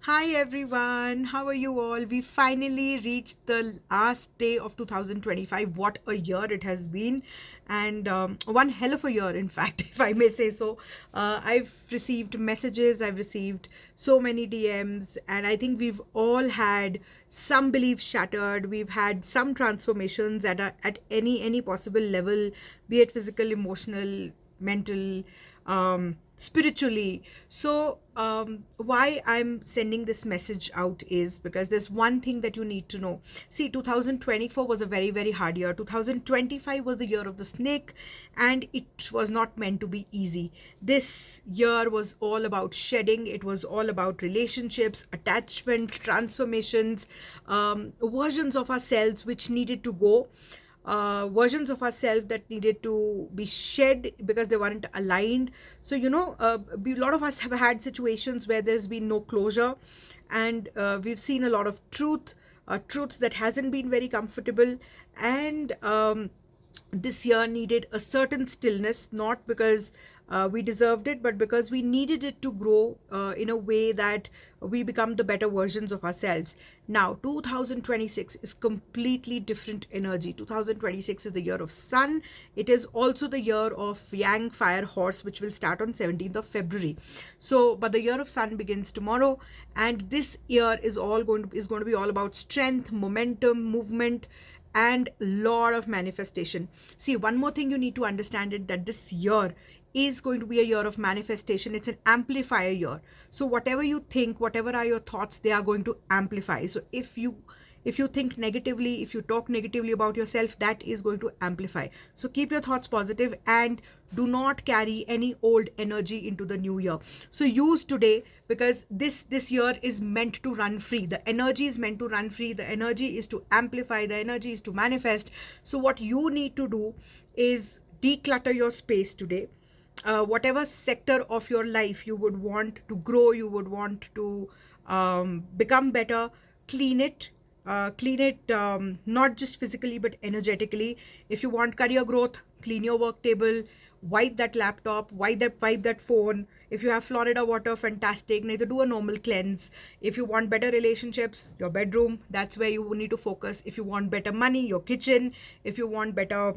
Hi everyone, how are you all? We finally reached the last day of 2025. What a year it has been, and one hell of a year, in fact, if I may say so. I've received messages, I've received so many DMs, and I think we've all had some beliefs shattered. We've had some transformations at any possible level, be it physical, emotional, mental, spiritually. So why I'm sending this message out is because there's one thing that you need to know. See, 2024 was a very hard year. 2025 was the year of the snake, and it was not meant to be easy. This year was all about shedding. It was all about relationships, attachment, transformations, versions of ourselves which needed to go, versions of ourselves that needed to be shed because they weren't aligned. So, a lot of us have had situations where there's been no closure, and we've seen a lot of truth that hasn't been very comfortable. And this year needed a certain stillness, not because we deserved it, but because we needed it to grow in a way that we become the better versions of ourselves. Now, 2026 is completely different energy. 2026 is the year of sun. It is also the year of Yang Fire Horse, which will start on 17th of February. So, but the year of sun begins tomorrow, and this year is going to be all about strength, momentum, movement, and lot of manifestation. See, one more thing you need to understand it that this year is going to be a year of manifestation. It's an amplifier year. So whatever you think, whatever are your thoughts, they are going to amplify. So if you think negatively, if you talk negatively about yourself, that is going to amplify. So keep your thoughts positive and do not carry any old energy into the new year. So use today, because this year is meant to run free. The energy is meant to run free. The energy is to amplify. The energy is to manifest. So what you need to do is declutter your space today. Whatever sector of your life you would want to grow, you would want to become better, clean it. Clean it, not just physically but energetically. If you want career growth, clean your work table, wipe that laptop, wipe that phone. If you have Florida water, fantastic. Need to do a normal cleanse. If you want better relationships, your bedroom, that's where you need to focus. If you want better money, your kitchen. If you want better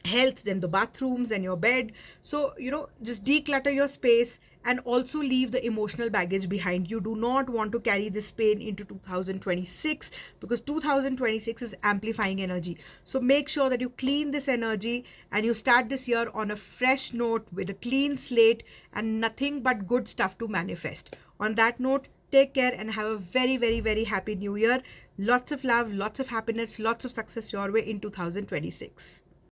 health, then the bathrooms and your bed. So just declutter your space and also leave the emotional baggage behind. You do not want to carry this pain into 2026, because 2026 is amplifying energy. So make sure that you clean this energy and you start this year on a fresh note with a clean slate and nothing but good stuff to manifest. On that note, take care and have a very happy new year. Lots of love, lots of happiness, lots of success your way in 2026.